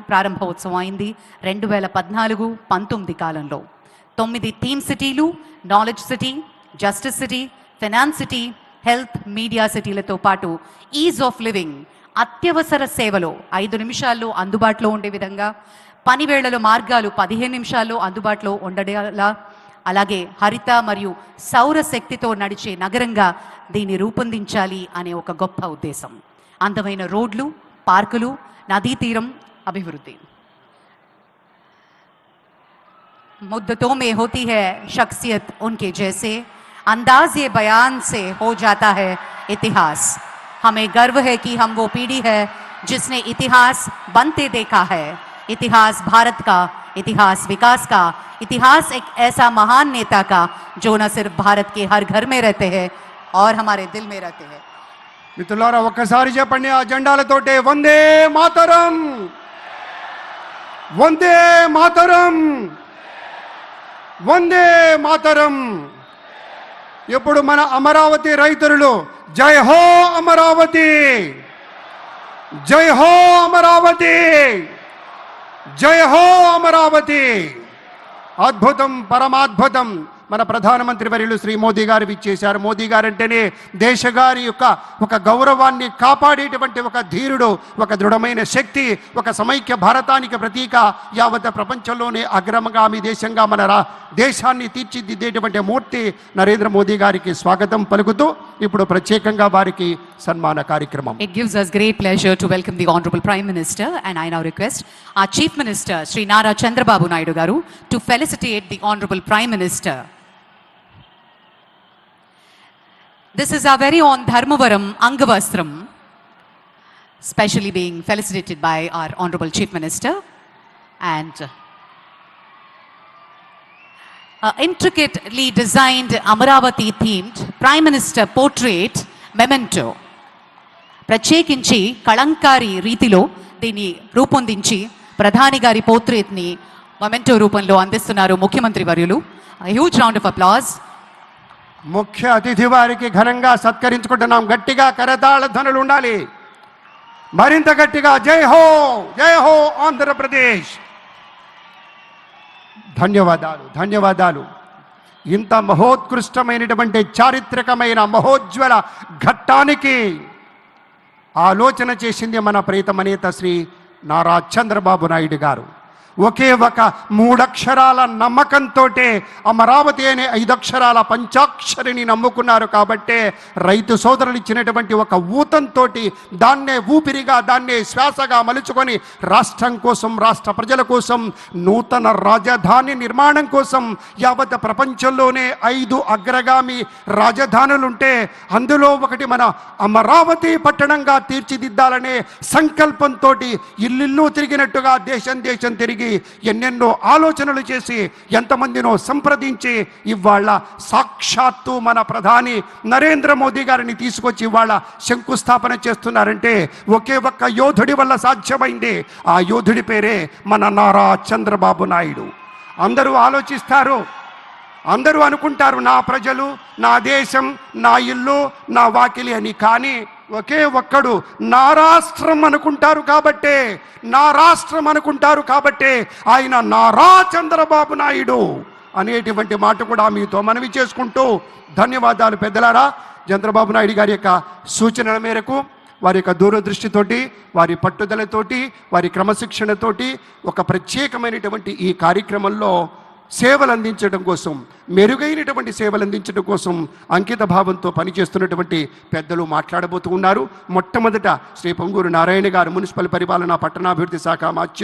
ప్రారంభోత్సవం అయింది 2014-19 కాలంలో. 9 థీమ్ సిటీలు, knowledge city, justice city, finance city, health, media సిటీలతో పాటు ఈజ్ ఆఫ్ లివింగ్, అత్యవసర సేవలో 5 నిమిషాల్లో అందుబాటులో ఉండే విధంగా, పనివేళలో మార్గాలు 15 నిమిషాల్లో అందుబాటులో ఉండేలా, అలాగే హరిత మరియు సౌర శక్తితో నడిచే నగరంగా దీన్ని రూపొందించాలి అనే ఒక గొప్ప ఉద్దేశం. అందమైన రోడ్లు, పార్కులు, నదీ తీరం అభివృద్ధి. मुद्दतों में होती है शख्सियत उनके जैसे, अंदाज ये बयान से हो जाता है इतिहास. हमें गर्व है कि हम वो पीढ़ी है जिसने इतिहास बनते देखा है. इतिहास भारत का, इतिहास विकास का, इतिहास एक ऐसा महान नेता का जो न सिर्फ भारत के हर घर में रहते हैं और हमारे दिल में रहते हैं. మిత్రులారా ఒక్కసారి చెప్పండి ఆ జెండాలతోటే వందే మాతరం, వందే మాతరం, వందే మాతరం. ఇప్పుడు మన అమరావతి రైతులు జై హో అమరావతి, జై హో అమరావతి, జై హో అమరావతి. అద్భుతం, పరమాద్భుతం. మన ప్రధానమంత్రి వర్యులు శ్రీ మోదీ గారు ఇచ్చేశారు. మోదీ గారు అంటేనే దేశగారి యొక్క ఒక గౌరవాన్ని కాపాడేటువంటి ఒక ధీరుడు, ఒక దృఢమైన శక్తి, ఒక సమైక్య భారతానికి ప్రతీక, యావత్ ప్రపంచంలోనే అగ్రగామి దేశంగా మన దేశాన్ని తీర్చిదిద్దేటువంటి మూర్తి నరేంద్ర మోదీ గారికి స్వాగతం పలుకుతూ ఇప్పుడు ప్రత్యేకంగా వారికి సన్మాన కార్యక్రమం. It gives us great pleasure to welcome the Honorable Prime Minister, and I now request our Chief Minister Sri Nara Chandrababu Naidu garu to felicitate the Honorable Prime Minister. This is our very own Dharmavaram Angavastram, specially being felicitated by our Honorable Chief Minister, and intricately designed Amaravati themed Prime Minister portrait memento. ప్రత్యేకించి కళంకారి రీతిలో దీన్ని రూపొందించి ప్రధాని గారి పోర్ట్రేట్ని memento రూపంలో అందిస్తున్నారు ముఖ్యమంత్రి వర్యులు. Huge round of applause. ముఖ్య అతిథి వారికి ఘనంగా సత్కరించుకుంటున్నాం. గట్టిగా కరతాళ ధ్వనులు ఉండాలి, మరింత గట్టిగా. జై హో, జై హో ఆంధ్రప్రదేశ్. ధన్యవాదాలు, ధన్యవాదాలు. ఇంత మహోత్కృష్టమైనటువంటి చారిత్రకమైన మహోజ్వల ఘట్టానికి ఆలోచన చేసింది మన ప్రియతమ నేత శ్రీ నారా చంద్రబాబు నాయుడు గారు. ఒకే ఒక 3 అక్షరాల నమ్మకంతో అమరావతి అనే 5 అక్షరాల పంచాక్షరిని నమ్ముకున్నారు. కాబట్టే రైతు సోదరులు ఇచ్చినటువంటి ఒక ఊతంతో దాన్నే ఊపిరిగా, దాన్నే శ్వాసగా మలుచుకొని రాష్ట్రం కోసం, రాష్ట్ర ప్రజల కోసం, నూతన రాజధాని నిర్మాణం కోసం యావత్ ప్రపంచంలోనే 5 అగ్రగామి రాజధానులుంటే అందులో ఒకటి మన అమరావతి పట్టణంగా తీర్చిదిద్దాలనే సంకల్పంతో ఇల్లు తిరిగినట్టుగా దేశం దేశం తిరిగి ఎన్నెన్నో ఆలోచనలు చేసి ఎంతమందినో సంప్రదించి ఇవాళ సాక్షాత్తు మన ప్రధాని నరేంద్ర మోదీ గారిని తీసుకొచ్చి ఇవాళ శంకుస్థాపన చేస్తున్నారంటే ఒకే ఒక్క యోధుడి వల్ల సాధ్యమైంది. ఆ యోధుడి పేరే మన నారా చంద్రబాబు నాయుడు. అందరూ ఆలోచిస్తారు, అందరూ అనుకుంటారు నా ప్రజలు, నా దేశం, నా ఇల్లు, నా వాకిలి అని. కానీ ఒకే ఒక్కడు నా రాష్ట్రం అనుకుంటారు కాబట్టే, నా రాష్ట్రం అనుకుంటారు కాబట్టే ఆయన నారా చంద్రబాబు నాయుడు అనేటువంటి మాట కూడా మీతో మనవి చేసుకుంటూ ధన్యవాదాలు. పెద్దలారా, చంద్రబాబు నాయుడు గారి యొక్క సూచనల మేరకు, వారి యొక్క దూరదృష్టితోటి, వారి పట్టుదలతోటి, వారి క్రమశిక్షణతోటి ఒక ప్రత్యేకమైనటువంటి ఈ కార్యక్రమంలో సేవలు అందించడం కోసం, మెరుగైనటువంటి సేవలు అందించడం కోసం అంకిత భావంతో పనిచేస్తున్నటువంటి పెద్దలు మాట్లాడబోతూ ఉన్నారు. మొట్టమొదట శ్రీ పొంగూరు నారాయణ గారు, మున్సిపల్ పరిపాలన పట్టణాభివృద్ధి శాఖ